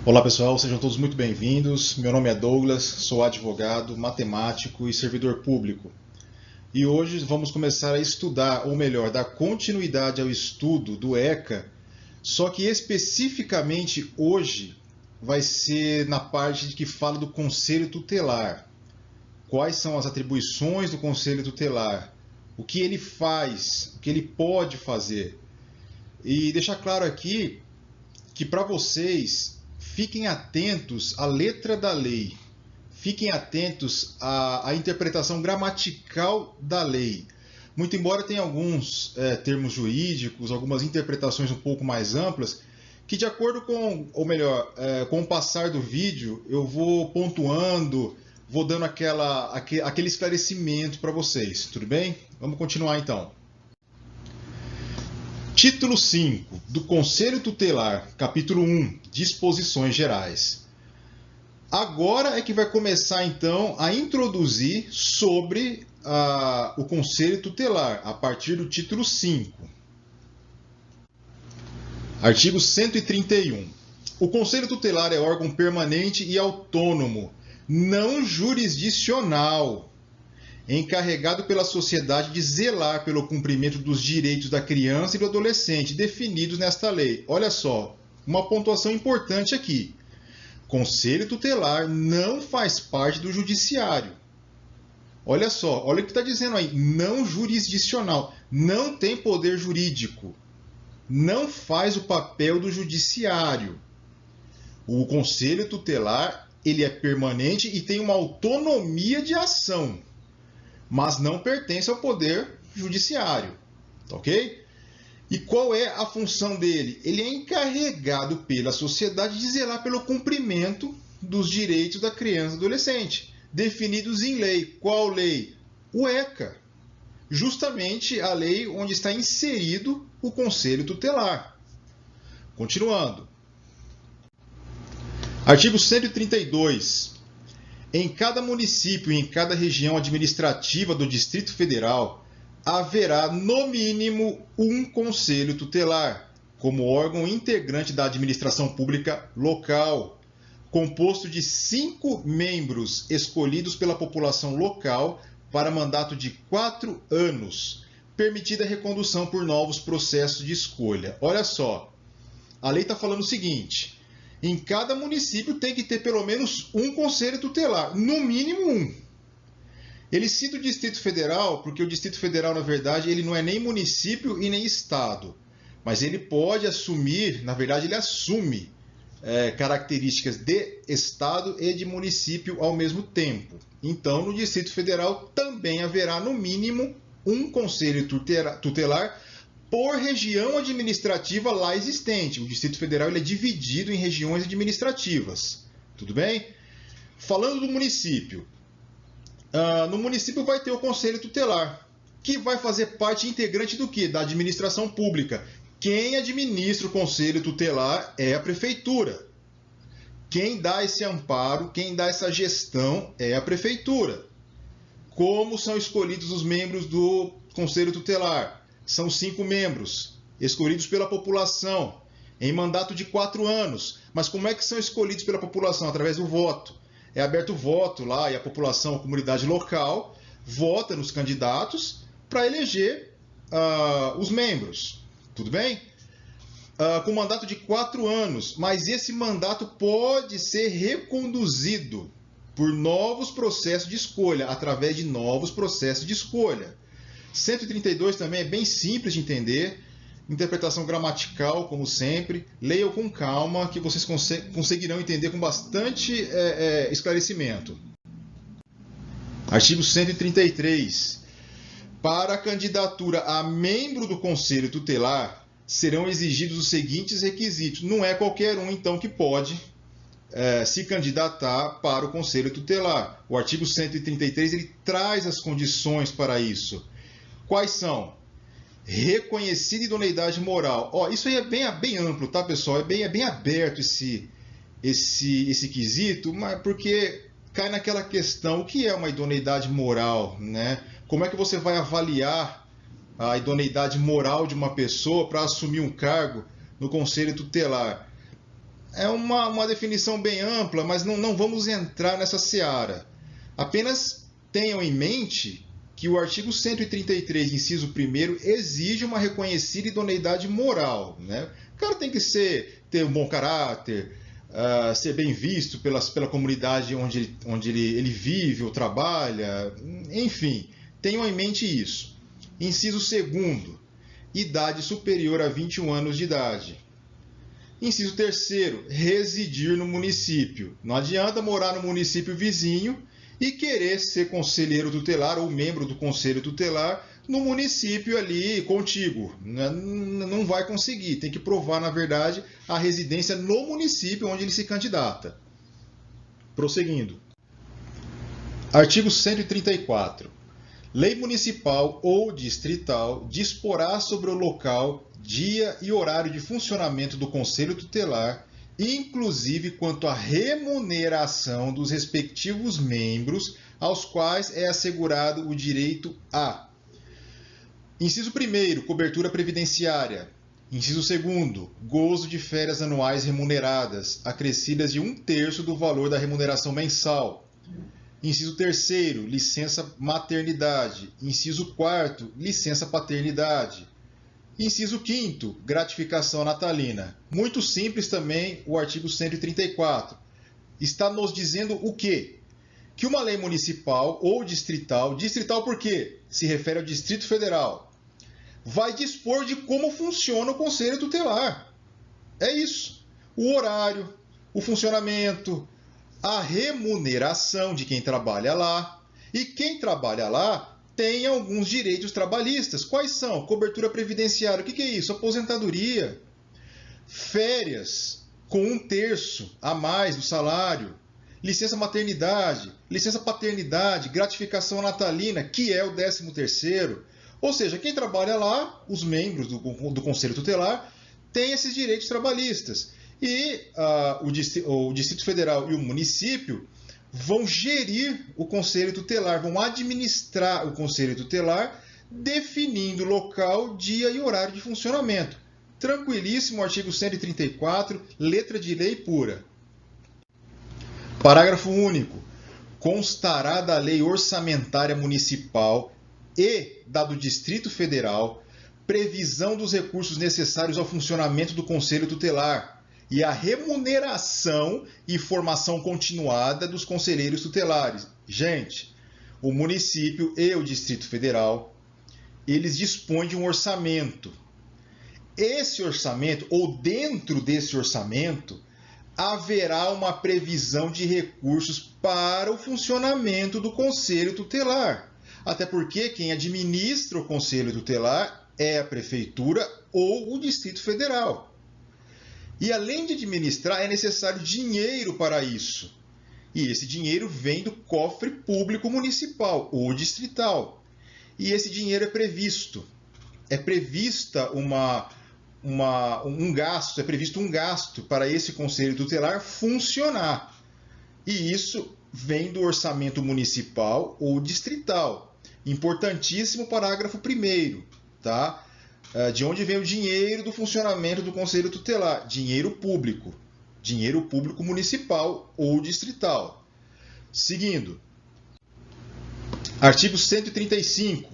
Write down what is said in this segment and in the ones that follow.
Olá pessoal, sejam todos muito bem-vindos. Meu nome é Douglas, sou advogado, matemático e servidor público. E hoje vamos começar a estudar, ou melhor, dar continuidade ao estudo do ECA, só que especificamente hoje vai ser na parte que fala do Conselho Tutelar. Quais são as atribuições do Conselho Tutelar? O que ele faz? O que ele pode fazer? E deixar claro aqui que para vocês fiquem atentos à letra da lei, fiquem atentos à interpretação gramatical da lei. Muito embora tenha alguns termos jurídicos, algumas interpretações um pouco mais amplas, que de acordo com, ou melhor, com o passar do vídeo, eu vou pontuando, vou dando aquele esclarecimento para vocês, tudo bem? Vamos continuar então. Título 5 do Conselho Tutelar, capítulo 1, Disposições Gerais. Agora é que vai começar então a introduzir sobre o Conselho Tutelar, a partir do título 5. Artigo 131. O Conselho Tutelar é órgão permanente e autônomo, não jurisdicional, encarregado pela sociedade de zelar pelo cumprimento dos direitos da criança e do adolescente definidos nesta lei. Olha só, uma pontuação importante aqui. Conselho Tutelar não faz parte do judiciário. Olha só, olha o que está dizendo aí, não jurisdicional, não tem poder jurídico, não faz o papel do judiciário. O Conselho Tutelar, ele é permanente e tem uma autonomia de ação, mas não pertence ao poder judiciário, ok? E qual é a função dele? Ele é encarregado pela sociedade de zelar pelo cumprimento dos direitos da criança e adolescente, definidos em lei. Qual lei? O ECA, justamente a lei onde está inserido o Conselho Tutelar. Continuando. Artigo 132. Em cada município e em cada região administrativa do Distrito Federal, haverá, no mínimo, um conselho tutelar, como órgão integrante da administração pública local, composto de 5 membros escolhidos pela população local para mandato de 4 anos, permitida a recondução por novos processos de escolha. Olha só, a lei está falando o seguinte: em cada município tem que ter pelo menos um conselho tutelar, no mínimo um. Ele cita o Distrito Federal, porque o Distrito Federal, na verdade, ele não é nem município e nem estado, mas ele pode assumir, na verdade, ele assume características de estado e de município ao mesmo tempo. Então, no Distrito Federal também haverá, no mínimo, um conselho tutelar por região administrativa lá existente. O Distrito Federal ele é dividido em regiões administrativas. Tudo bem? Falando do município. No município vai ter o Conselho Tutelar, que vai fazer parte integrante do quê? Da administração pública. Quem administra o Conselho Tutelar é a Prefeitura. Quem dá esse amparo, quem dá essa gestão é a Prefeitura. Como são escolhidos os membros do Conselho Tutelar? São 5 membros, escolhidos pela população, em mandato de 4 anos. Mas como é que são escolhidos pela população? Através do voto. É aberto o voto lá e a população, a comunidade local, vota nos candidatos para eleger os membros. Tudo bem? Com mandato de 4 anos, mas esse mandato pode ser reconduzido por novos processos de escolha, através de novos processos de escolha. 132 também é bem simples de entender, interpretação gramatical, como sempre. Leiam com calma, que vocês conseguirão entender com bastante esclarecimento. Artigo 133. Para a candidatura a membro do Conselho Tutelar, serão exigidos os seguintes requisitos. Não é qualquer um, então, que pode se candidatar para o Conselho Tutelar. O artigo 133 ele traz as condições para isso. Quais são? Reconhecida idoneidade moral. Isso aí é bem amplo, tá, pessoal? É bem aberto esse quesito, mas porque cai naquela questão, o que é uma idoneidade moral, né? Como é que você vai avaliar a idoneidade moral de uma pessoa para assumir um cargo no Conselho Tutelar? é uma definição bem ampla, mas não vamos entrar nessa seara. Apenas tenham em mente que o artigo 133, inciso 1º, exige uma reconhecida idoneidade moral, né? O cara tem que ter um bom caráter, ser bem visto pela comunidade onde ele vive ou trabalha, enfim, tenham em mente isso. Inciso 2º, idade superior a 21 anos de idade. Inciso 3º, residir no município. Não adianta morar no município vizinho e querer ser conselheiro tutelar ou membro do conselho tutelar no município ali contíguo. Não vai conseguir. Tem que provar, na verdade, a residência no município onde ele se candidata. Prosseguindo. Artigo 134. Lei municipal ou distrital disporá sobre o local, dia e horário de funcionamento do conselho tutelar, inclusive quanto à remuneração dos respectivos membros, aos quais é assegurado o direito a: inciso 1º, cobertura previdenciária. Inciso 2º, gozo de férias anuais remuneradas, acrescidas de 1/3 do valor da remuneração mensal. Inciso 3º, licença maternidade. Inciso 4º, licença paternidade. Inciso 5º, gratificação natalina. Muito simples também o artigo 134. Está nos dizendo o quê? Que uma lei municipal ou distrital por quê? Se refere ao Distrito Federal, vai dispor de como funciona o Conselho Tutelar. É isso. O horário, o funcionamento, a remuneração de quem trabalha lá. E quem trabalha lá tem alguns direitos trabalhistas. Quais são? Cobertura previdenciária. O que é isso? Aposentadoria. Férias com 1/3 a mais do salário. Licença maternidade, licença paternidade, gratificação natalina, que é o 13º. Ou seja, quem trabalha lá, os membros do Conselho Tutelar, têm esses direitos trabalhistas. E o Distrito Federal e o município vão gerir o Conselho Tutelar, vão administrar o Conselho Tutelar, definindo local, dia e horário de funcionamento. Tranquilíssimo, artigo 134, letra de lei pura. Parágrafo único. Constará da lei orçamentária municipal e da do Distrito Federal previsão dos recursos necessários ao funcionamento do Conselho Tutelar e a remuneração e formação continuada dos conselheiros tutelares. Gente, o município e o Distrito Federal, eles dispõem de um orçamento. Esse orçamento, ou dentro desse orçamento, haverá uma previsão de recursos para o funcionamento do Conselho Tutelar. Até porque quem administra o Conselho Tutelar é a Prefeitura ou o Distrito Federal. E além de administrar, é necessário dinheiro para isso. E esse dinheiro vem do cofre público municipal ou distrital. E esse dinheiro é previsto. É prevista é previsto um gasto para esse Conselho Tutelar funcionar. E isso vem do orçamento municipal ou distrital. Importantíssimo parágrafo 1º, tá? De onde vem o dinheiro do funcionamento do Conselho Tutelar? Dinheiro público municipal ou distrital. Seguindo. Artigo 135.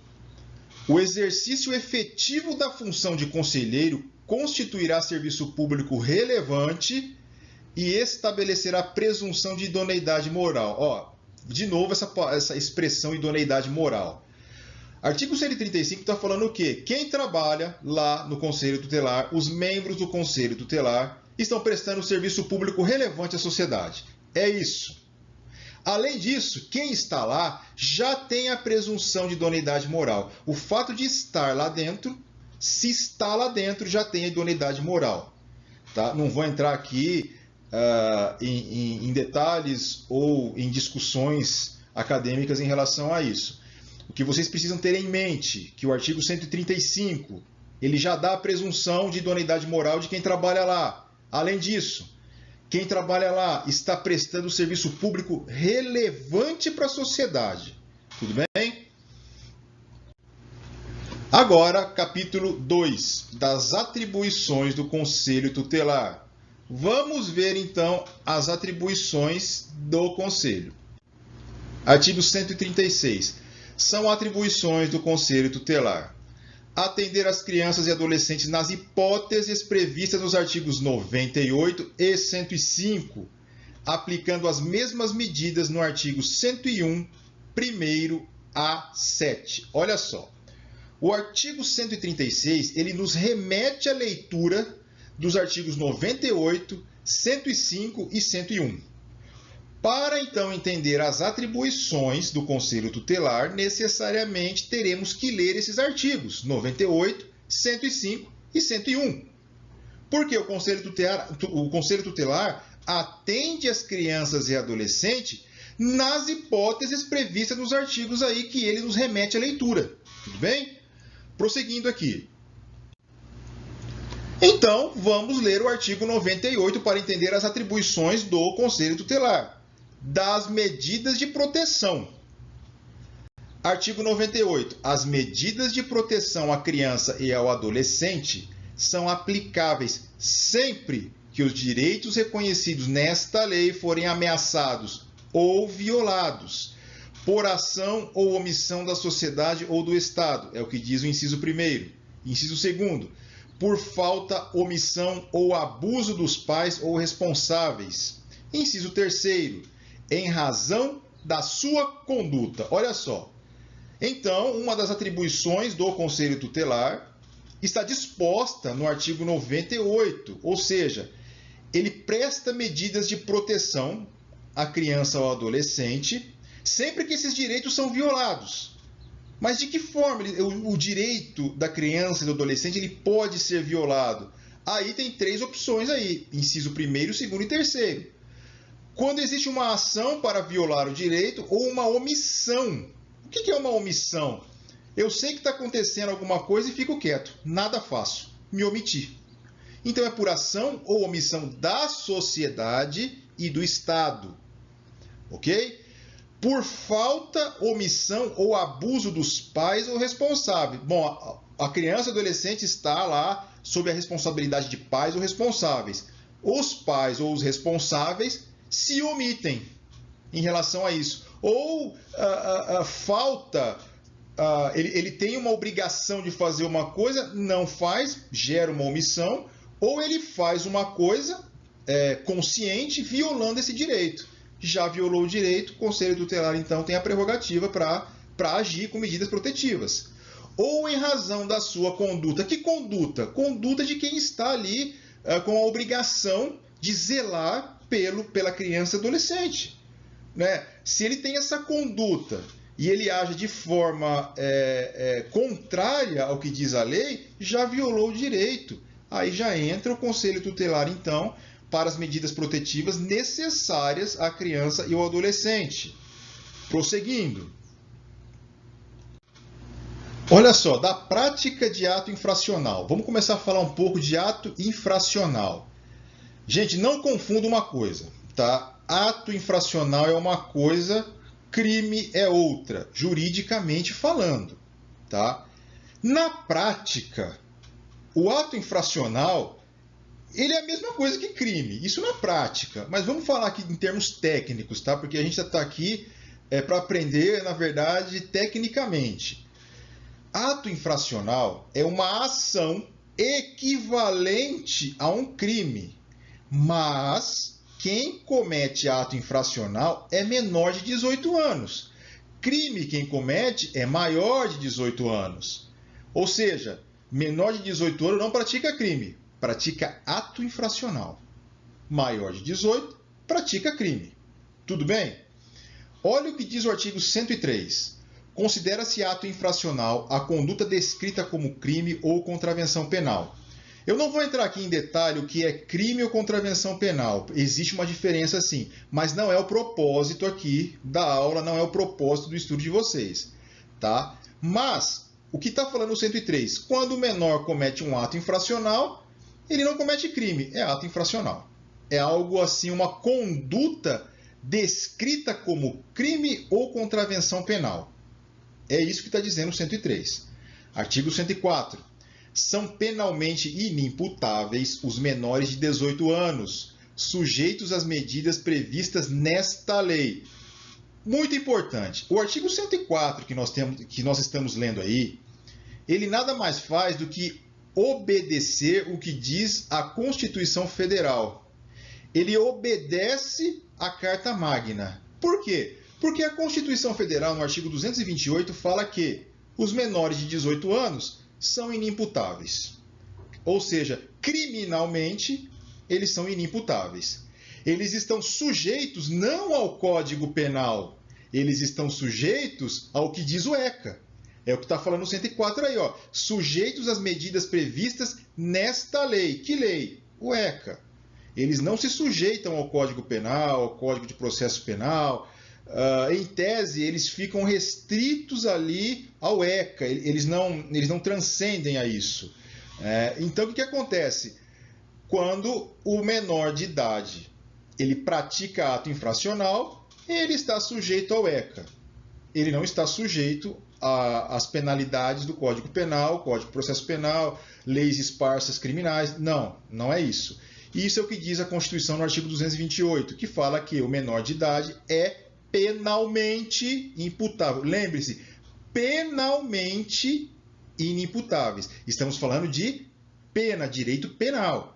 O exercício efetivo da função de conselheiro constituirá serviço público relevante e estabelecerá presunção de idoneidade moral. De novo essa expressão idoneidade moral. Artigo 135 está falando o quê? Quem trabalha lá no Conselho Tutelar, os membros do Conselho Tutelar, estão prestando serviço público relevante à sociedade. É isso. Além disso, quem está lá já tem a presunção de idoneidade moral. O fato de estar lá dentro, se está lá dentro, já tem a idoneidade moral. Tá? Não vou entrar aqui em detalhes ou em discussões acadêmicas em relação a isso. O que vocês precisam ter em mente que o artigo 135 ele já dá a presunção de idoneidade moral de quem trabalha lá. Além disso, quem trabalha lá está prestando serviço público relevante para a sociedade. Tudo bem? Agora, capítulo 2, das atribuições do Conselho Tutelar. Vamos ver então as atribuições do Conselho. Artigo 136. São atribuições do Conselho Tutelar: atender as crianças e adolescentes nas hipóteses previstas nos artigos 98 e 105, aplicando as mesmas medidas no artigo 101, 1º a 7. Olha só, o artigo 136, ele nos remete à leitura dos artigos 98, 105 e 101. Para, então, entender as atribuições do Conselho Tutelar, necessariamente teremos que ler esses artigos 98, 105 e 101. Porque o Conselho Tutelar atende as crianças e adolescentes nas hipóteses previstas nos artigos aí que ele nos remete à leitura. Tudo bem? Prosseguindo aqui. Então, vamos ler o artigo 98 para entender as atribuições do Conselho Tutelar. Das medidas de proteção. Artigo 98. As medidas de proteção à criança e ao adolescente são aplicáveis sempre que os direitos reconhecidos nesta lei forem ameaçados ou violados por ação ou omissão da sociedade ou do Estado. É o que diz o inciso 1º. Inciso 2º. Por falta, omissão ou abuso dos pais ou responsáveis. Inciso 3º. Em razão da sua conduta. Olha só. Então, uma das atribuições do Conselho Tutelar está disposta no artigo 98, ou seja, ele presta medidas de proteção à criança ou adolescente sempre que esses direitos são violados. Mas de que forma o direito da criança e do adolescente ele pode ser violado? Aí tem 3 opções aí, inciso 1º, 2º e 3º. Quando existe uma ação para violar o direito ou uma omissão. O que é uma omissão? Eu sei que está acontecendo alguma coisa e fico quieto. Nada faço. Me omiti. Então é por ação ou omissão da sociedade e do Estado. Ok? Por falta, omissão ou abuso dos pais ou responsáveis. Bom, a criança e o adolescente está lá sob a responsabilidade de pais ou responsáveis. Os pais ou os responsáveis se omitem em relação a isso. Ou falta, ele tem uma obrigação de fazer uma coisa, não faz, gera uma omissão, ou ele faz uma coisa consciente, violando esse direito. Já violou o direito, o Conselho Tutelar, então, tem a prerrogativa para agir com medidas protetivas. Ou em razão da sua conduta. Que conduta? Conduta de quem está ali com a obrigação de zelar pela criança e adolescente. Né? Se ele tem essa conduta e ele age de forma contrária ao que diz a lei, já violou o direito. Aí já entra o Conselho Tutelar, então, para as medidas protetivas necessárias à criança e ao adolescente. Prosseguindo. Olha só, da prática de ato infracional. Vamos começar a falar um pouco de ato infracional. Gente, não confunda uma coisa, tá? Ato infracional é uma coisa, crime é outra, juridicamente falando, tá? Na prática, o ato infracional, ele é a mesma coisa que crime, isso na prática. Mas vamos falar aqui em termos técnicos, tá? Porque a gente já está aqui para aprender, na verdade, tecnicamente. Ato infracional é uma ação equivalente a um crime. Mas quem comete ato infracional é menor de 18 anos. Crime, quem comete, é maior de 18 anos. Ou seja, menor de 18 anos não pratica crime, pratica ato infracional. Maior de 18, pratica crime. Tudo bem? Olha o que diz o artigo 103. Considera-se ato infracional a conduta descrita como crime ou contravenção penal. Eu não vou entrar aqui em detalhe o que é crime ou contravenção penal. Existe uma diferença sim, mas não é o propósito aqui da aula, não é o propósito do estudo de vocês. Tá? Mas, o que está falando o 103? Quando o menor comete um ato infracional, ele não comete crime, é ato infracional. É algo assim, uma conduta descrita como crime ou contravenção penal. É isso que está dizendo o 103. Artigo 104. são penalmente inimputáveis os menores de 18 anos, sujeitos às medidas previstas nesta lei. Muito importante, o artigo 104 que nós estamos lendo aí, ele nada mais faz do que obedecer o que diz a Constituição Federal. Ele obedece à Carta Magna. Por quê? Porque a Constituição Federal, no artigo 228, fala que os menores de 18 anos são inimputáveis. Ou seja, criminalmente, eles são inimputáveis. Eles estão sujeitos não ao Código Penal, eles estão sujeitos ao que diz o ECA. É o que está falando no 104 aí, ó. Sujeitos às medidas previstas nesta lei. Que lei? O ECA. Eles não se sujeitam ao Código Penal, ao Código de Processo Penal. Em tese, eles ficam restritos ali ao ECA. Eles não transcendem a isso. Então, o que acontece? Quando o menor de idade ele pratica ato infracional, ele está sujeito ao ECA. Ele não está sujeito às penalidades do Código Penal, Código de Processo Penal, leis esparsas criminais. Não é isso. Isso é o que diz a Constituição no artigo 228, que fala que o menor de idade é penalmente imputável. Lembre-se, penalmente inimputáveis. Estamos falando de pena, direito penal.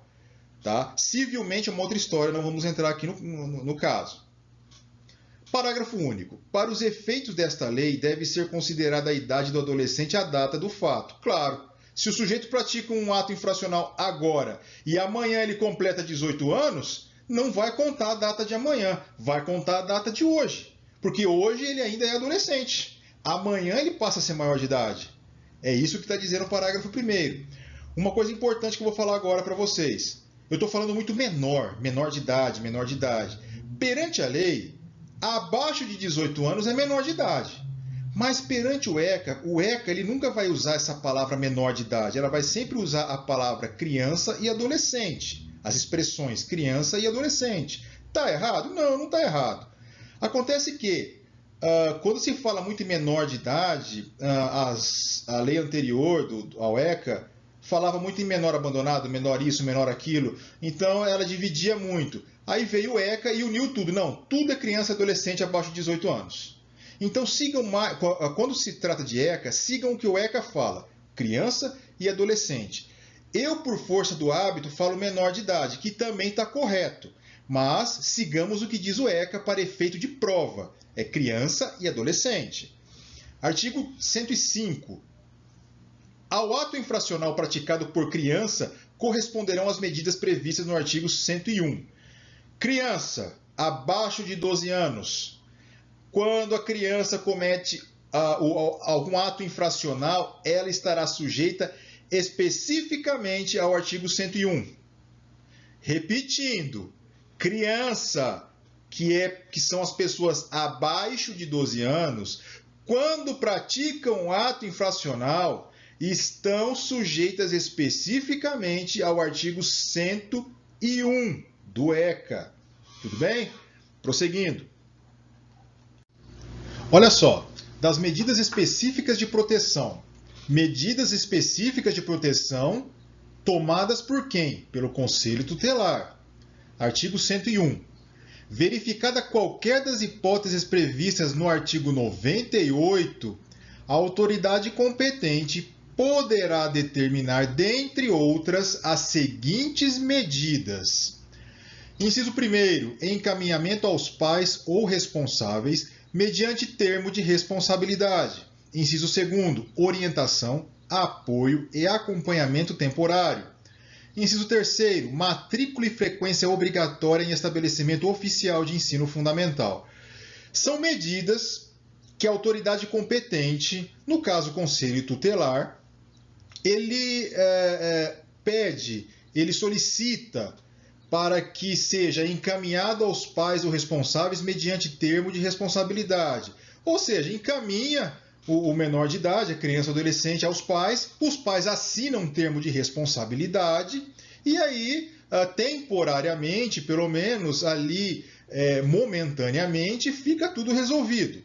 Tá? Civilmente é uma outra história, não vamos entrar aqui no caso. Parágrafo único. Para os efeitos desta lei, deve ser considerada a idade do adolescente a data do fato. Claro, se o sujeito pratica um ato infracional agora e amanhã ele completa 18 anos, não vai contar a data de amanhã, vai contar a data de hoje. Porque hoje ele ainda é adolescente. Amanhã ele passa a ser maior de idade. É isso que está dizendo o parágrafo 1º. Uma coisa importante que eu vou falar agora para vocês. Eu estou falando muito menor de idade. Perante a lei, abaixo de 18 anos é menor de idade. Mas perante o ECA ele nunca vai usar essa palavra menor de idade. Ela vai sempre usar a palavra criança e adolescente. As expressões criança e adolescente. Está errado? Não está errado. Acontece que, quando se fala muito em menor de idade, a lei anterior ao ECA falava muito em menor abandonado, menor isso, menor aquilo. Então, ela dividia muito. Aí veio o ECA e uniu tudo. Não, tudo é criança e adolescente abaixo de 18 anos. Então, quando se trata de ECA, sigam o que o ECA fala. Criança e adolescente. Eu, por força do hábito, falo menor de idade, que também está correto. Mas sigamos o que diz o ECA para efeito de prova. É criança e adolescente. Artigo 105. Ao ato infracional praticado por criança, corresponderão as medidas previstas no artigo 101. Criança abaixo de 12 anos. Quando a criança comete algum ato infracional, ela estará sujeita especificamente ao artigo 101. Repetindo, criança, que são as pessoas abaixo de 12 anos, quando praticam um ato infracional, estão sujeitas especificamente ao artigo 101 do ECA. Tudo bem? Prosseguindo. Olha só, das medidas específicas de proteção. Medidas específicas de proteção tomadas por quem? Pelo Conselho Tutelar. Artigo 101. Verificada qualquer das hipóteses previstas no artigo 98, a autoridade competente poderá determinar, dentre outras, as seguintes medidas. Inciso 1º, encaminhamento aos pais ou responsáveis mediante termo de responsabilidade. Inciso 2º, orientação, apoio e acompanhamento temporário. Inciso 3º, matrícula e frequência obrigatória em estabelecimento oficial de ensino fundamental. São medidas que a autoridade competente, no caso o Conselho Tutelar, ele solicita para que seja encaminhado aos pais ou responsáveis mediante termo de responsabilidade. Ou seja, encaminha o menor de idade, a criança ou adolescente, aos pais, os pais assinam um termo de responsabilidade e aí, temporariamente, pelo menos ali, momentaneamente, fica tudo resolvido.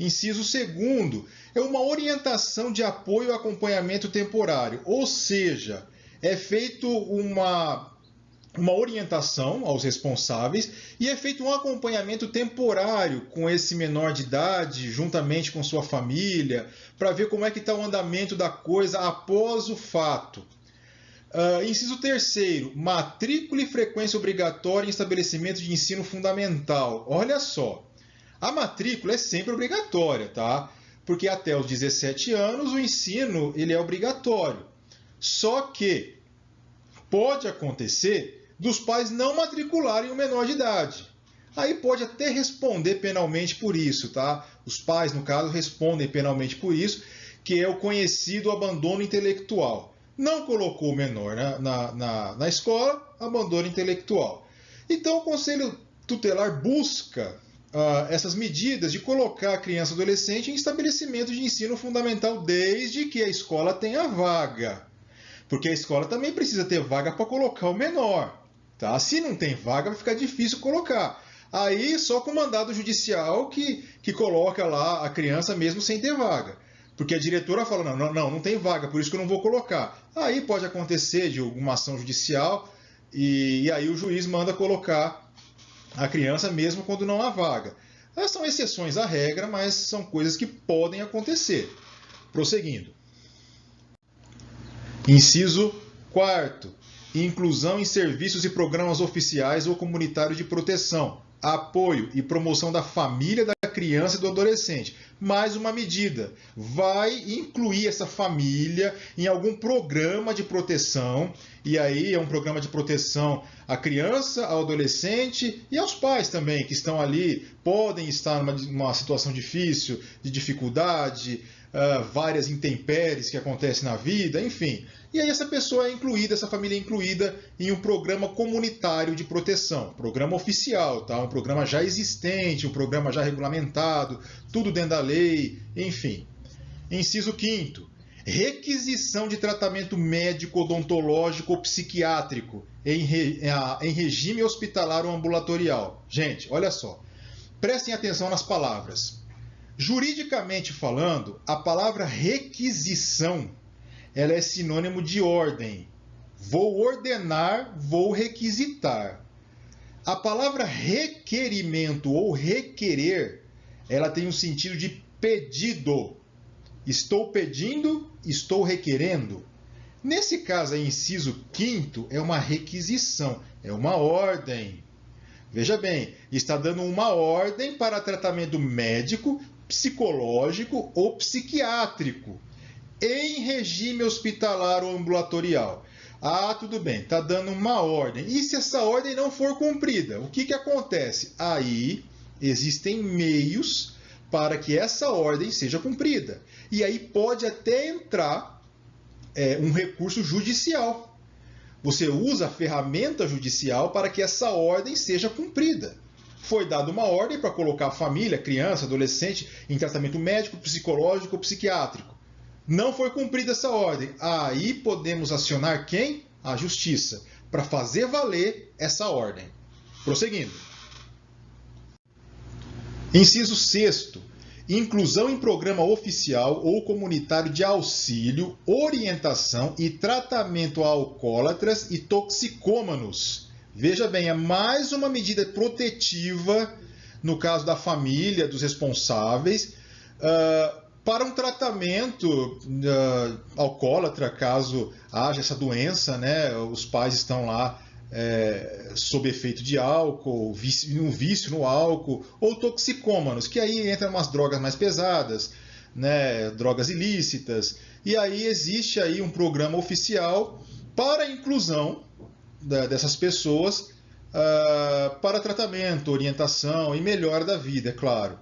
Inciso segundo, é uma orientação de apoio e acompanhamento temporário, ou seja, é feito uma orientação aos responsáveis e é feito um acompanhamento temporário com esse menor de idade, juntamente com sua família, para ver como é que está o andamento da coisa após o fato. Inciso terceiro, matrícula e frequência obrigatória em estabelecimento de ensino fundamental. Olha só, a matrícula é sempre obrigatória, tá? Porque até os 17 anos o ensino ele é obrigatório. Só que pode acontecer dos pais não matricularem o menor de idade. Aí pode até responder penalmente por isso, tá? Os pais, no caso, respondem penalmente por isso, que é o conhecido abandono intelectual. Não colocou o menor na escola, abandono intelectual. Então, o Conselho Tutelar busca essas medidas de colocar a criança e adolescente em estabelecimento de ensino fundamental desde que a escola tenha vaga. Porque a escola também precisa ter vaga para colocar o menor. Tá? Se não tem vaga, vai ficar difícil colocar. Aí, só com mandado judicial que coloca lá a criança mesmo sem ter vaga. Porque a diretora fala, não tem vaga, por isso que eu não vou colocar. Aí pode acontecer de alguma ação judicial e aí o juiz manda colocar a criança mesmo quando não há vaga. Essas são exceções à regra, mas são coisas que podem acontecer. Prosseguindo. Inciso 4º. Inclusão em serviços e programas oficiais ou comunitários de proteção, apoio e promoção da família, da criança e do adolescente. Mais uma medida. Vai incluir essa família em algum programa de proteção. E aí é um programa de proteção à criança, ao adolescente e aos pais também, que estão ali, podem estar numa situação difícil, de dificuldade, várias intempéries que acontecem na vida, enfim. E aí essa pessoa é incluída, essa família é incluída em um programa comunitário de proteção, programa oficial, tá? Um programa já existente, um programa já regulamentado, tudo dentro da lei, enfim. Inciso 5º. Requisição de tratamento médico, odontológico ou psiquiátrico em regime hospitalar ou ambulatorial. Gente, olha só, prestem atenção nas palavras. Juridicamente falando, a palavra requisição ela é sinônimo de ordem. Vou ordenar, vou requisitar. A palavra requerimento ou requerer, ela tem um sentido de pedido. Estou pedindo, estou requerendo. Nesse caso, aí, inciso 5º, é uma requisição, é uma ordem. Veja bem, está dando uma ordem para tratamento médico, psicológico ou psiquiátrico, em regime hospitalar ou ambulatorial. Ah, tudo bem, está dando uma ordem. E se essa ordem não for cumprida, o que acontece? Aí existem meios para que essa ordem seja cumprida. E aí pode até entrar um recurso judicial. Você usa a ferramenta judicial para que essa ordem seja cumprida. Foi dada uma ordem para colocar a família, criança, adolescente, em tratamento médico, psicológico ou psiquiátrico. Não foi cumprida essa ordem. Aí podemos acionar quem? A justiça, para fazer valer essa ordem. Prosseguindo. Inciso 6º. Inclusão em programa oficial ou comunitário de auxílio, orientação e tratamento a alcoólatras e toxicômanos. Veja bem, é mais uma medida protetiva, no caso da família, dos responsáveis, para um tratamento alcoólatra, caso haja essa doença, né? Os pais estão lá sob efeito de álcool, um vício no álcool, ou toxicômanos, que aí entram umas drogas mais pesadas, né? Drogas ilícitas, e aí existe aí um programa oficial para a inclusão dessas pessoas para tratamento, orientação e melhora da vida, é claro.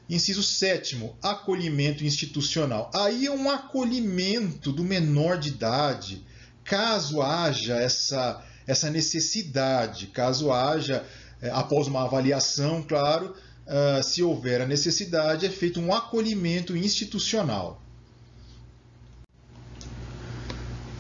Inciso 7º, acolhimento institucional. Aí é um acolhimento do menor de idade, caso haja essa necessidade, caso haja, após uma avaliação, claro, se houver a necessidade, é feito um acolhimento institucional.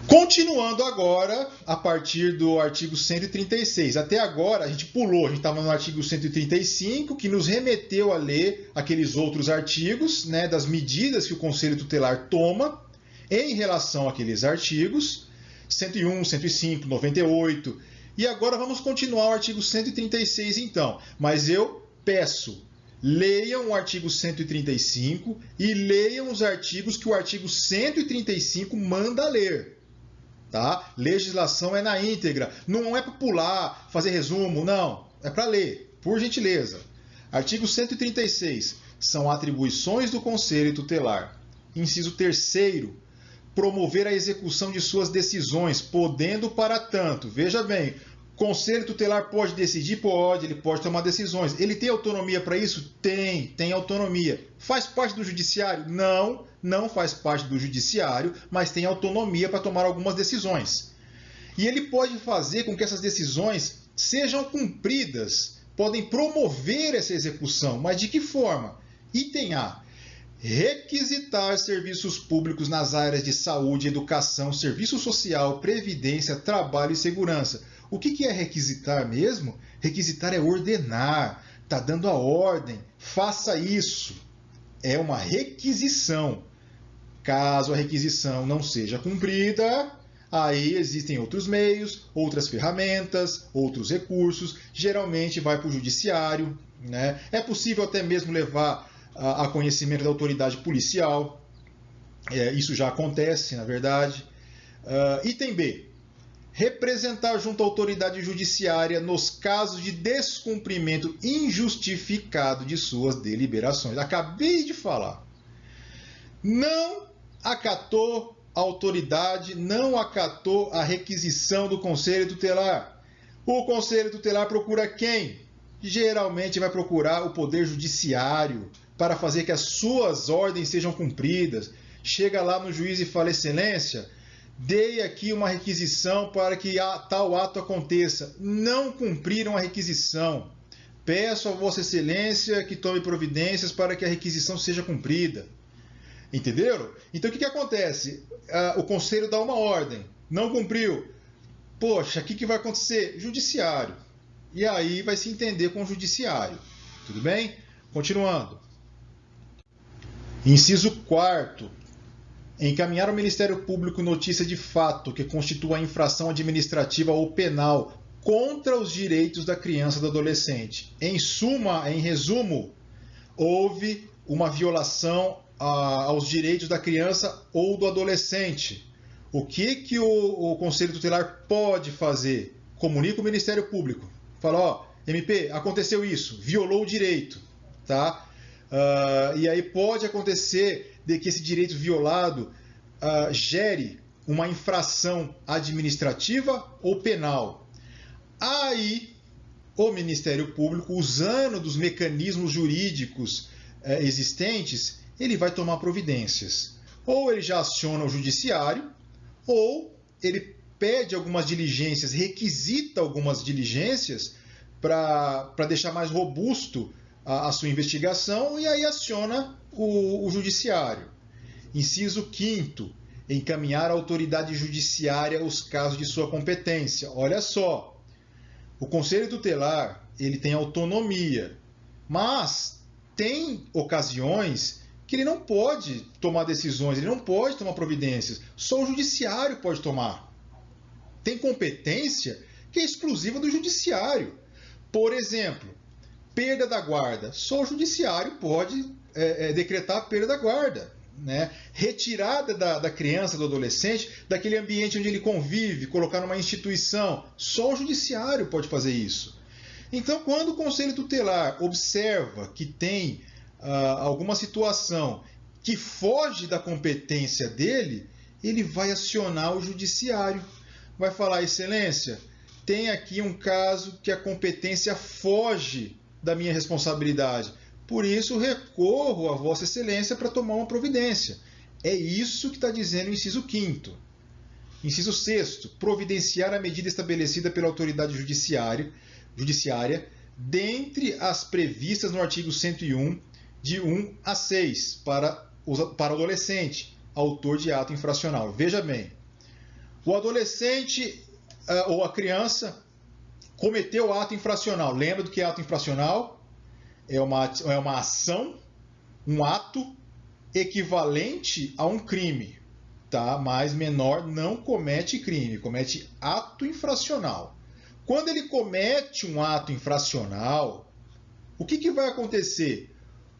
Continuando agora, a partir do artigo 136. Até agora, a gente pulou, a gente estava no artigo 135, que nos remeteu a ler aqueles outros artigos, né, das medidas que o Conselho Tutelar toma em relação àqueles artigos, 101, 105, 98. E agora vamos continuar o artigo 136, então. Mas eu peço, leiam o artigo 135 e leiam os artigos que o artigo 135 manda ler. Tá? Legislação é na íntegra, não é para pular, fazer resumo, não, é para ler, por gentileza. Artigo 136, são atribuições do Conselho Tutelar. Inciso 3º, promover a execução de suas decisões, podendo para tanto, veja bem, Conselho Tutelar pode decidir? Pode, ele pode tomar decisões. Ele tem autonomia para isso? Tem autonomia. Faz parte do Judiciário? Não faz parte do Judiciário, mas tem autonomia para tomar algumas decisões. E ele pode fazer com que essas decisões sejam cumpridas, podem promover essa execução, mas de que forma? Item A. Requisitar serviços públicos nas áreas de saúde, educação, serviço social, previdência, trabalho e segurança. O que é requisitar mesmo? Requisitar é ordenar, está dando a ordem, faça isso. É uma requisição. Caso a requisição não seja cumprida, aí existem outros meios, outras ferramentas, outros recursos, geralmente vai para o judiciário, né? É possível até mesmo levar a conhecimento da autoridade policial, isso já acontece, na verdade. Item B. Representar junto à autoridade judiciária nos casos de descumprimento injustificado de suas deliberações. Acabei de falar. Não acatou a autoridade, não acatou a requisição do Conselho Tutelar. O Conselho Tutelar procura quem? Geralmente vai procurar o Poder Judiciário para fazer que as suas ordens sejam cumpridas. Chega lá no juiz e fala, Excelência, dei aqui uma requisição para que tal ato aconteça. Não cumpriram a requisição. Peço a Vossa Excelência que tome providências para que a requisição seja cumprida. Entenderam? Então o que acontece? O Conselho dá uma ordem, não cumpriu. Poxa, o que vai acontecer? Judiciário. E aí vai se entender com o Judiciário. Tudo bem? Continuando. Inciso 4º. Encaminhar ao Ministério Público notícia de fato que constitua infração administrativa ou penal contra os direitos da criança e do adolescente. Em suma, em resumo, houve uma violação aos direitos da criança ou do adolescente. O que o Conselho Tutelar pode fazer? Comunica o Ministério Público. Fala, MP, aconteceu isso, violou o direito. Tá? E aí pode acontecer de que esse direito violado gere uma infração administrativa ou penal. Aí, o Ministério Público, usando dos mecanismos jurídicos existentes, ele vai tomar providências. Ou ele já aciona o Judiciário, ou ele pede algumas diligências, requisita algumas diligências para deixar mais robusto a sua investigação, e aí aciona o Judiciário. Inciso 5º, encaminhar à autoridade judiciária os casos de sua competência. Olha só, o Conselho Tutelar ele tem autonomia, mas tem ocasiões que ele não pode tomar decisões, ele não pode tomar providências, só o Judiciário pode tomar. Tem competência que é exclusiva do Judiciário. Por exemplo, perda da guarda, só o Judiciário pode decretar a perda da guarda. Né? Retirada da criança, do adolescente, daquele ambiente onde ele convive, colocar numa instituição, só o Judiciário pode fazer isso. Então, quando o Conselho Tutelar observa que tem alguma situação que foge da competência dele, ele vai acionar o Judiciário. Vai falar, Excelência, tem aqui um caso que a competência foge da minha responsabilidade. Por isso, recorro a Vossa Excelência para tomar uma providência. É isso que está dizendo o inciso 5º. Inciso 6º, providenciar a medida estabelecida pela autoridade judiciária, dentre as previstas no artigo 101, de 1 a 6, para o adolescente, autor de ato infracional. Veja bem, O adolescente ou a criança cometeu ato infracional. Lembra do que é ato infracional? É uma ação, um ato equivalente a um crime, tá? Mas menor não comete crime, comete ato infracional. Quando ele comete um ato infracional, o que vai acontecer?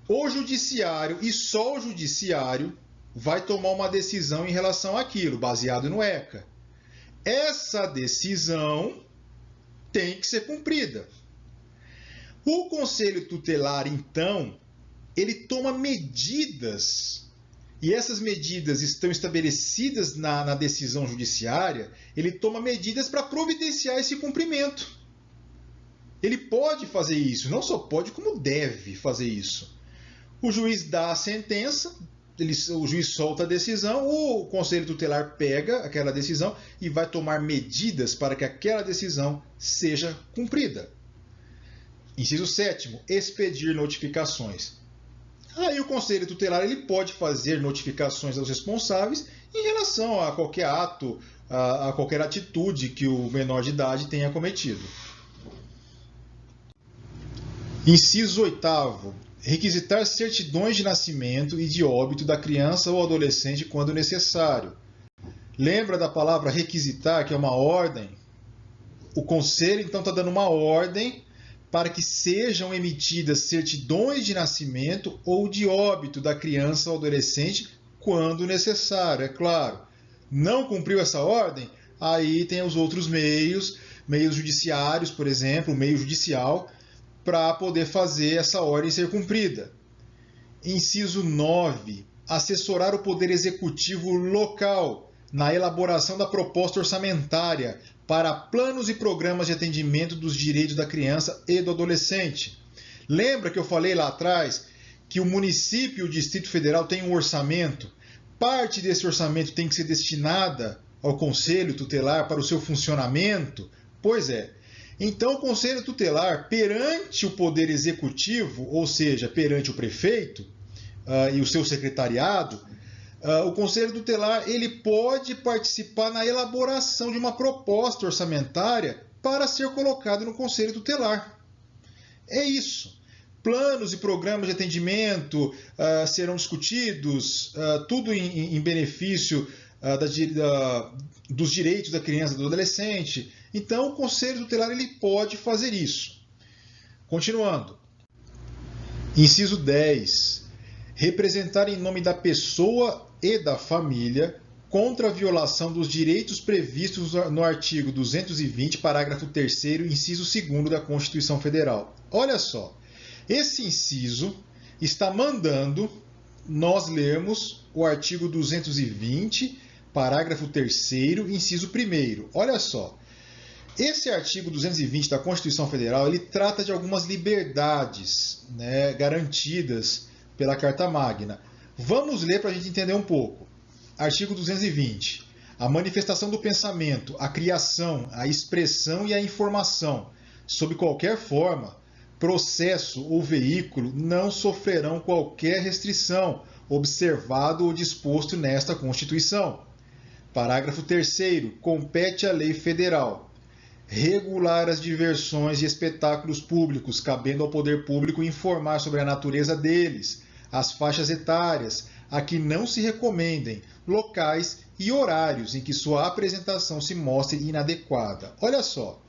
O judiciário, e só o judiciário, vai tomar uma decisão em relação àquilo, baseado no ECA. Essa decisão tem que ser cumprida. O Conselho Tutelar, então, ele toma medidas, e essas medidas estão estabelecidas na decisão judiciária, ele toma medidas para providenciar esse cumprimento. Ele pode fazer isso, não só pode, como deve fazer isso. O juiz dá a sentença, o juiz solta a decisão, o Conselho Tutelar pega aquela decisão e vai tomar medidas para que aquela decisão seja cumprida. Inciso 7º, expedir notificações. Aí o Conselho Tutelar ele pode fazer notificações aos responsáveis em relação a qualquer ato, a qualquer atitude que o menor de idade tenha cometido. Inciso 8º, requisitar certidões de nascimento e de óbito da criança ou adolescente quando necessário. Lembra da palavra requisitar, que é uma ordem? O Conselho, então, está dando uma ordem para que sejam emitidas certidões de nascimento ou de óbito da criança ou adolescente quando necessário, é claro. Não cumpriu essa ordem? Aí tem os outros meios judiciários, por exemplo, o meio judicial, para poder fazer essa ordem ser cumprida. Inciso 9. Assessorar o Poder Executivo local na elaboração da proposta orçamentária para planos e programas de atendimento dos direitos da criança e do adolescente. Lembra que eu falei lá atrás que o município e o Distrito Federal têm um orçamento? Parte desse orçamento tem que ser destinada ao Conselho Tutelar para o seu funcionamento? Pois é. Então, o Conselho Tutelar, perante o Poder Executivo, ou seja, perante o prefeito e o seu secretariado, o Conselho Tutelar ele pode participar na elaboração de uma proposta orçamentária para ser colocado no Conselho Tutelar. É isso. Planos e programas de atendimento serão discutidos, tudo em benefício dos direitos da criança e do adolescente. Então, o Conselho Tutelar ele pode fazer isso. Continuando. Inciso 10. Representar em nome da pessoa e da família contra a violação dos direitos previstos no artigo 220, parágrafo 3º, inciso 2º da Constituição Federal. Olha só, esse inciso está mandando nós lermos o artigo 220, parágrafo 3º, inciso 1º. Olha só, esse artigo 220 da Constituição Federal ele trata de algumas liberdades, né, garantidas pela Carta Magna. Vamos ler para a gente entender um pouco. Artigo 220. A manifestação do pensamento, a criação, a expressão e a informação, sob qualquer forma, processo ou veículo, não sofrerão qualquer restrição, observado ou disposto nesta Constituição. Parágrafo 3º. Compete à lei federal regular as diversões e espetáculos públicos, cabendo ao poder público informar sobre a natureza deles, as faixas etárias, a que não se recomendem, locais e horários em que sua apresentação se mostre inadequada. Olha só,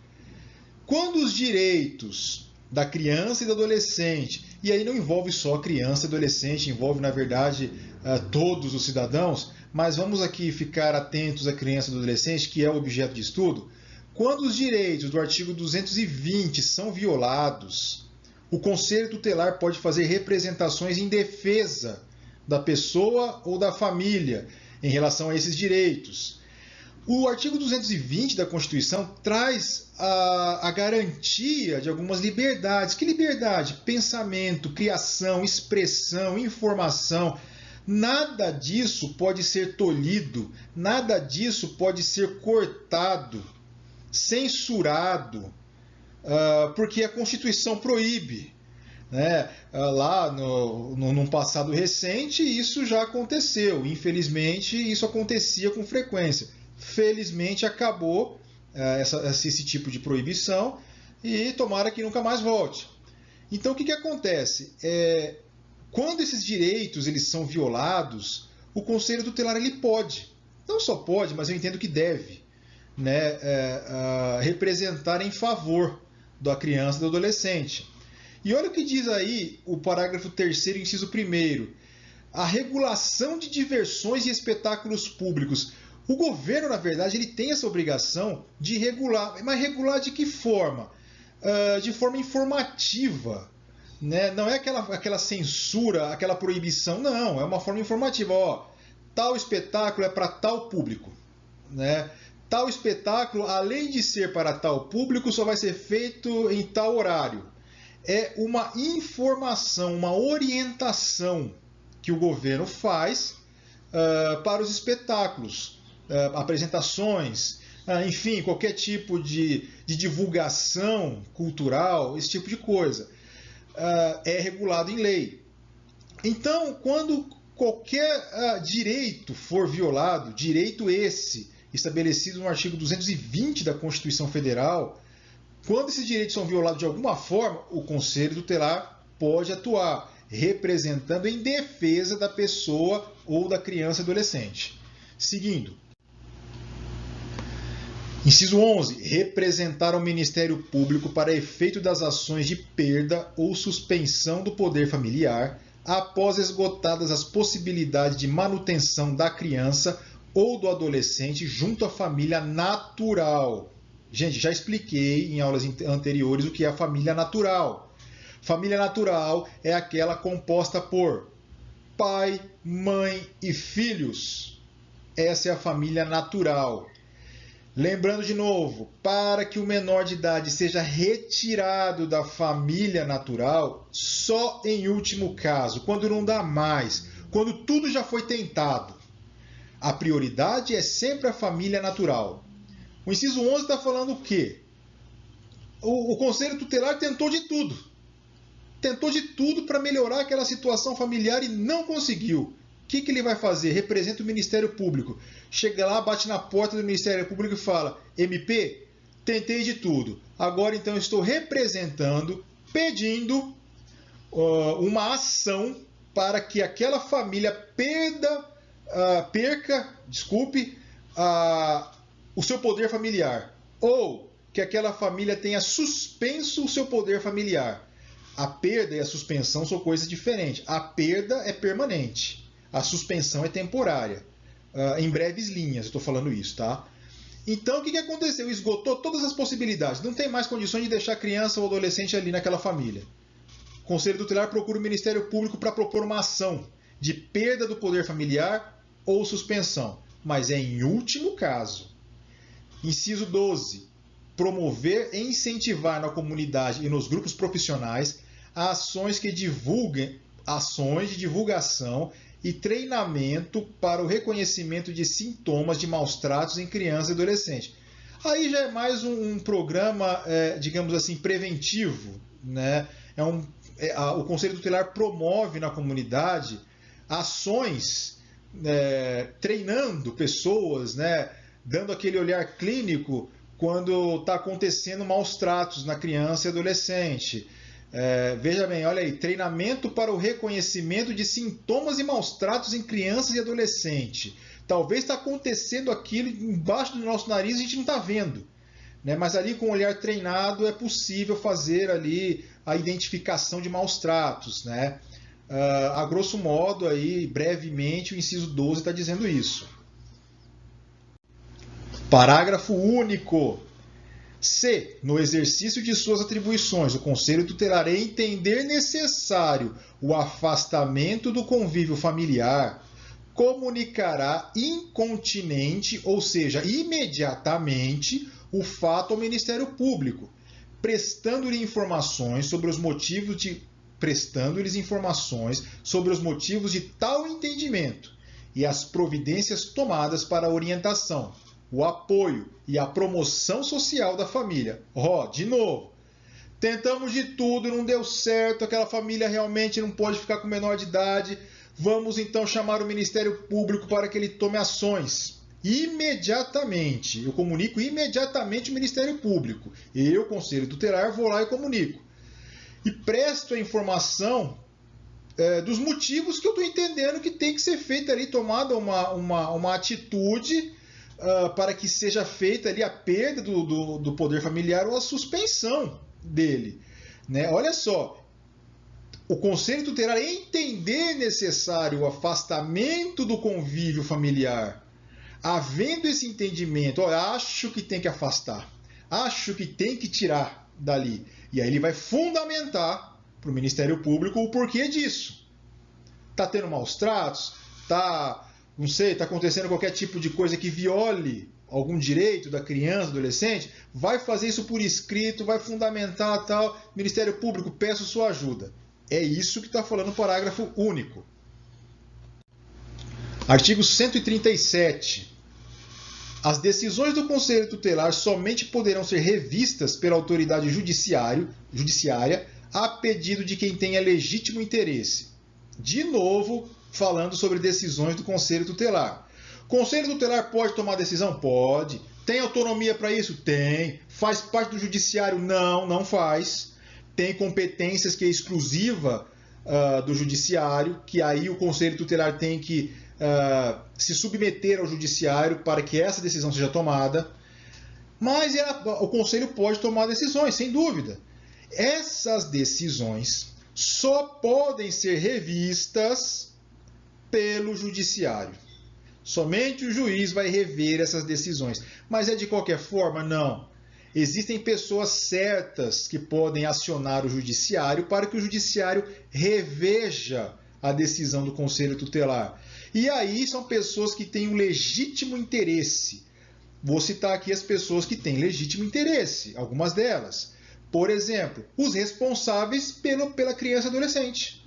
quando os direitos da criança e do adolescente, e aí não envolve só a criança e adolescente, envolve, na verdade, todos os cidadãos, mas vamos aqui ficar atentos à criança e ao adolescente, que é o objeto de estudo. Quando os direitos do artigo 220 são violados, o Conselho Tutelar pode fazer representações em defesa da pessoa ou da família em relação a esses direitos. O artigo 220 da Constituição traz a garantia de algumas liberdades. Que liberdade? Pensamento, criação, expressão, informação. Nada disso pode ser tolhido, nada disso pode ser cortado, censurado, porque a Constituição proíbe. Né? Lá num passado recente, isso já aconteceu. Infelizmente, isso acontecia com frequência. felizmente acabou esse tipo de proibição e tomara que nunca mais volte. Então o que acontece? Quando esses direitos eles são violados, o Conselho Tutelar ele pode, não só pode, mas eu entendo que deve, né, representar em favor da criança e do adolescente. E olha o que diz aí o parágrafo 3º, inciso 1º. A regulação de diversões e espetáculos públicos. O governo, na verdade, ele tem essa obrigação de regular. Mas regular de que forma? De forma informativa. Né? Não é aquela censura, aquela proibição. Não, é uma forma informativa. Ó, tal espetáculo é para tal público. Né? Tal espetáculo, além de ser para tal público, só vai ser feito em tal horário. É uma informação, uma orientação que o governo faz para os espetáculos, apresentações, enfim, qualquer tipo de divulgação cultural, esse tipo de coisa. É regulado em lei. Então, quando qualquer direito for violado, direito esse estabelecido no artigo 220 da Constituição Federal, quando esses direitos são violados de alguma forma, o Conselho Tutelar pode atuar, representando em defesa da pessoa ou da criança e adolescente. Seguindo. Inciso 11. Representar ao Ministério Público para efeito das ações de perda ou suspensão do poder familiar após esgotadas as possibilidades de manutenção da criança ou do adolescente junto à família natural. Gente, já expliquei em aulas anteriores o que é a família natural. Família natural é aquela composta por pai, mãe e filhos. Essa é a família natural. Lembrando de novo, para que o menor de idade seja retirado da família natural, só em último caso, quando não dá mais, quando tudo já foi tentado. A prioridade é sempre a família natural. O inciso 11 está falando o quê? O Conselho Tutelar tentou de tudo. Tentou de tudo para melhorar aquela situação familiar e não conseguiu. O que ele vai fazer? Representa o Ministério Público. Chega lá, bate na porta do Ministério Público e fala: MP, tentei de tudo. Agora então estou representando, pedindo uma ação para que aquela família perca o seu poder familiar. Ou que aquela família tenha suspenso o seu poder familiar. A perda e a suspensão são coisas diferentes. A perda é permanente. A suspensão é temporária. Em breves linhas, eu estou falando isso, tá? Então, o que aconteceu? Esgotou todas as possibilidades. Não tem mais condições de deixar a criança ou adolescente ali naquela família. O Conselho Tutelar procura o Ministério Público para propor uma ação de perda do poder familiar ou suspensão. Mas é em último caso. Inciso 12. Promover e incentivar na comunidade e nos grupos profissionais ações que divulguem, ações de divulgação e treinamento para o reconhecimento de sintomas de maus tratos em criança e adolescente. Aí já é mais um programa, digamos assim, preventivo, né? O Conselho Tutelar promove na comunidade ações treinando pessoas, né? Dando aquele olhar clínico quando está acontecendo maus tratos na criança e adolescente. Veja bem, olha aí, treinamento para o reconhecimento de sintomas e maus tratos em crianças e adolescentes. Talvez está acontecendo aquilo embaixo do nosso nariz e a gente não está vendo. Né? Mas ali com o olhar treinado é possível fazer ali a identificação de maus tratos. Né? A grosso modo, aí, brevemente, o inciso 12 está dizendo isso. Parágrafo único. Se, no exercício de suas atribuições, o Conselho Tutelar entender necessário o afastamento do convívio familiar, comunicará incontinente, ou seja, imediatamente, o fato ao Ministério Público, prestando-lhes informações sobre os motivos de tal entendimento e as providências tomadas para a orientação, o apoio e a promoção social da família. De novo, tentamos de tudo, não deu certo, aquela família realmente não pode ficar com menor de idade. Vamos então chamar o Ministério Público para que ele tome ações. imediatamente. Eu comunico imediatamente o Ministério Público. Eu, Conselho Tutelar, vou lá e comunico. E presto a informação dos motivos que eu estou entendendo que tem que ser feita ali, tomada uma atitude para que seja feita ali a perda do poder familiar ou a suspensão dele. Né? Olha só, o Conselho Tutelar entender necessário o afastamento do convívio familiar, havendo esse entendimento, acho que tem que afastar, acho que tem que tirar dali. E aí ele vai fundamentar para o Ministério Público o porquê disso. Está tendo maus tratos? Não sei, está acontecendo qualquer tipo de coisa que viole algum direito da criança, adolescente? Vai fazer isso por escrito, vai fundamentar tal. Ministério Público, peço sua ajuda. É isso que está falando o parágrafo único. Artigo 137. As decisões do Conselho Tutelar somente poderão ser revistas pela autoridade judiciária a pedido de quem tenha legítimo interesse. De novo, falando sobre decisões do Conselho Tutelar. O Conselho Tutelar pode tomar decisão? Pode. Tem autonomia para isso? Tem. Faz parte do Judiciário? Não, não faz. Tem competências que é exclusiva do Judiciário, que aí o Conselho Tutelar tem que se submeter ao Judiciário para que essa decisão seja tomada. Mas o Conselho pode tomar decisões, sem dúvida. Essas decisões só podem ser revistas pelo Judiciário. Somente o juiz vai rever essas decisões. Mas é de qualquer forma? Não. Existem pessoas certas que podem acionar o Judiciário para que o Judiciário reveja a decisão do Conselho Tutelar. E aí são pessoas que têm um legítimo interesse. Vou citar aqui as pessoas que têm legítimo interesse, algumas delas. Por exemplo, os responsáveis pela criança e adolescente.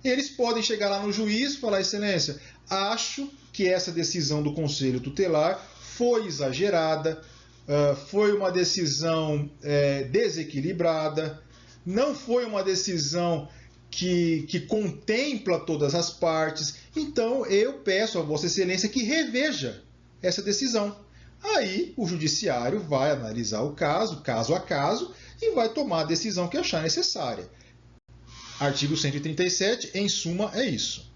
Eles podem chegar lá no juiz e falar: Excelência, acho que essa decisão do Conselho Tutelar foi exagerada, foi uma decisão desequilibrada, não foi uma decisão que contempla todas as partes. Então, eu peço a Vossa Excelência que reveja essa decisão. Aí, o Judiciário vai analisar o caso a caso, e vai tomar a decisão que achar necessária. Artigo 137, em suma, é isso.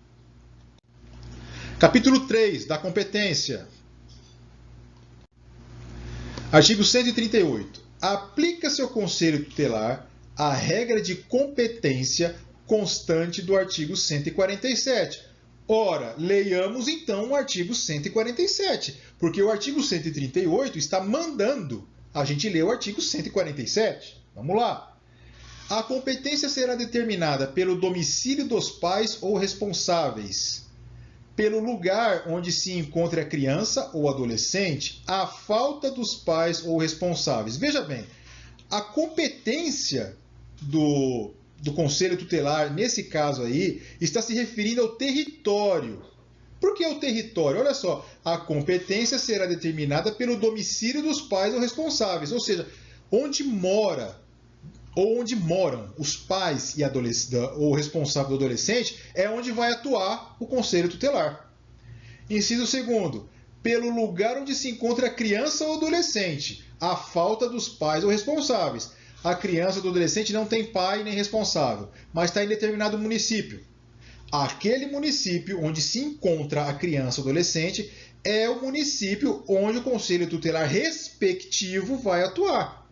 Capítulo 3, da competência. Artigo 138. Aplica-se ao Conselho Tutelar a regra de competência constante do artigo 147. Ora, leiamos então o artigo 147, porque o artigo 138 está mandando a gente ler o artigo 147. Vamos lá. A competência será determinada pelo domicílio dos pais ou responsáveis, pelo lugar onde se encontra a criança ou adolescente, à falta dos pais ou responsáveis. Veja bem, a competência do Conselho Tutelar, nesse caso aí, está se referindo ao território. Por que o território? Olha só, a competência será determinada pelo domicílio dos pais ou responsáveis, ou seja, onde mora ou onde moram os pais e ou responsável do adolescente é onde vai atuar o Conselho Tutelar. Inciso 2º, pelo lugar onde se encontra a criança ou adolescente, à falta dos pais ou responsáveis. A criança ou adolescente não tem pai nem responsável, mas está em determinado município. Aquele município onde se encontra a criança ou adolescente é o município onde o Conselho Tutelar respectivo vai atuar.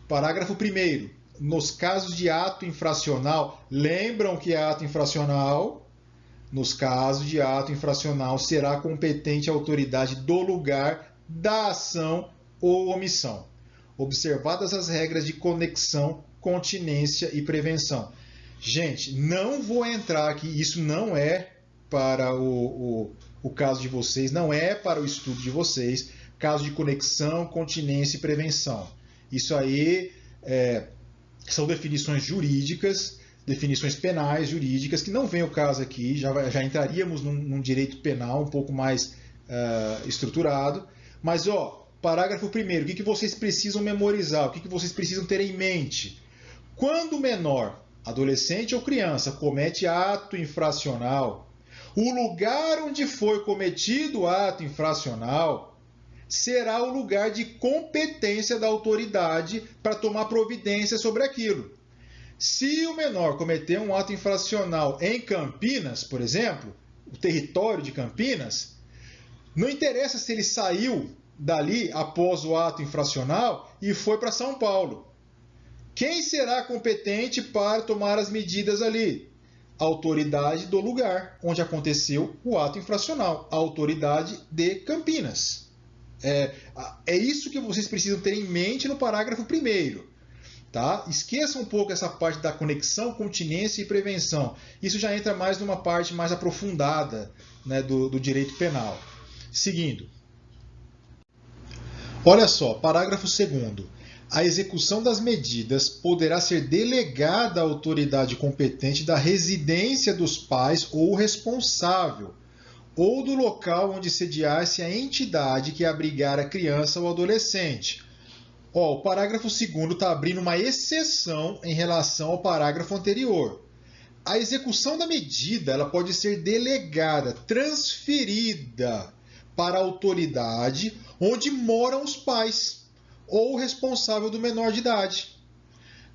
Parágrafo 1º. Nos casos de ato infracional, lembram que é ato infracional? Nos casos de ato infracional, será competente a autoridade do lugar da ação ou omissão, observadas as regras de conexão, continência e prevenção. Gente, não vou entrar aqui, isso não é para o caso de vocês, não é para o estudo de vocês, caso de conexão, continência e prevenção. Isso aí são definições jurídicas, definições penais jurídicas, que não vem o caso aqui, já entraríamos num direito penal um pouco mais estruturado. Mas, parágrafo 1º, o que vocês precisam memorizar, o que vocês precisam ter em mente? Quando o menor, adolescente ou criança, comete ato infracional, o lugar onde foi cometido o ato infracional será o lugar de competência da autoridade para tomar providência sobre aquilo. Se o menor cometer um ato infracional em Campinas, por exemplo, o território de Campinas, não interessa se ele saiu dali após o ato infracional e foi para São Paulo. Quem será competente para tomar as medidas ali? A autoridade do lugar onde aconteceu o ato infracional, a autoridade de Campinas. É isso que vocês precisam ter em mente no parágrafo 1º. Tá? Esqueça um pouco essa parte da conexão, continência e prevenção. Isso já entra mais numa parte mais aprofundada, né, do direito penal. Seguindo. Olha só, parágrafo 2º. A execução das medidas poderá ser delegada à autoridade competente da residência dos pais ou responsável, ou do local onde sediar-se a entidade que abrigar a criança ou adolescente. O parágrafo 2º está abrindo uma exceção em relação ao parágrafo anterior. A execução da medida ela pode ser delegada, transferida para a autoridade onde moram os pais ou o responsável do menor de idade.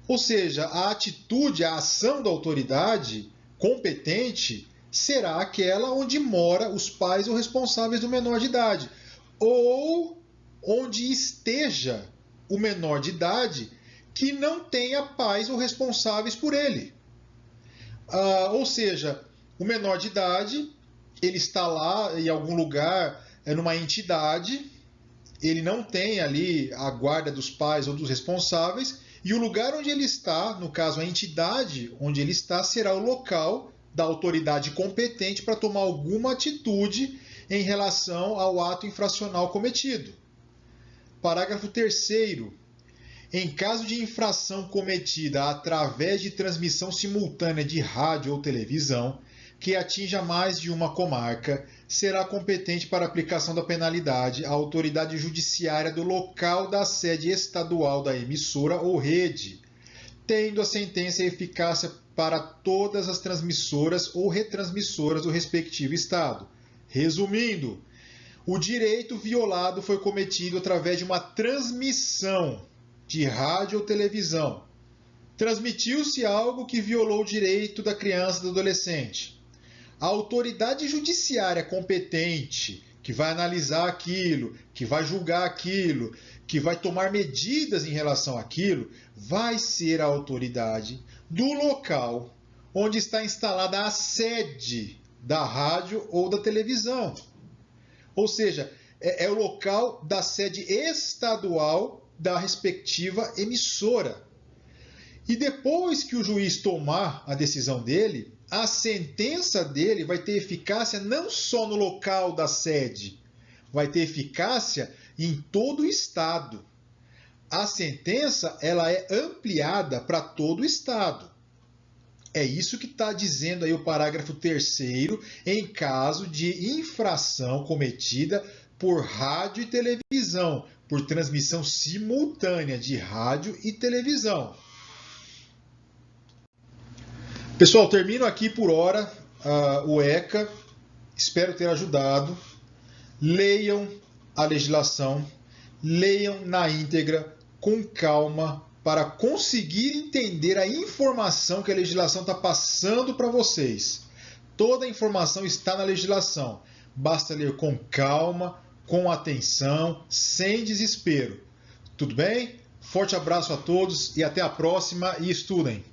Ou seja, a atitude, a ação da autoridade competente será aquela onde mora os pais ou responsáveis do menor de idade, ou onde esteja o menor de idade que não tenha pais ou responsáveis por ele. Ou seja, o menor de idade ele está lá em algum lugar, numa entidade, ele não tem ali a guarda dos pais ou dos responsáveis, e o lugar onde ele está, no caso a entidade onde ele está, será o local da autoridade competente para tomar alguma atitude em relação ao ato infracional cometido. Parágrafo 3º. Em caso de infração cometida através de transmissão simultânea de rádio ou televisão, que atinja mais de uma comarca, será competente para aplicação da penalidade a autoridade judiciária do local da sede estadual da emissora ou rede, tendo a sentença eficácia para todas as transmissoras ou retransmissoras do respectivo estado. Resumindo, o direito violado foi cometido através de uma transmissão de rádio ou televisão. Transmitiu-se algo que violou o direito da criança e do adolescente. A autoridade judiciária competente, que vai analisar aquilo, que vai julgar aquilo, que vai tomar medidas em relação àquilo, vai ser a autoridade do local onde está instalada a sede da rádio ou da televisão. Ou seja, é o local da sede estadual da respectiva emissora. E depois que o juiz tomar a decisão dele, a sentença dele vai ter eficácia não só no local da sede, vai ter eficácia em todo o estado. A sentença ela é ampliada para todo o estado. É isso que está dizendo aí o parágrafo 3º, em caso de infração cometida por rádio e televisão, por transmissão simultânea de rádio e televisão. Pessoal, termino aqui por hora o ECA. Espero ter ajudado. Leiam a legislação, leiam na íntegra, com calma, para conseguir entender a informação que a legislação está passando para vocês. Toda a informação está na legislação. Basta ler com calma, com atenção, sem desespero. Tudo bem? Forte abraço a todos e até a próxima e estudem!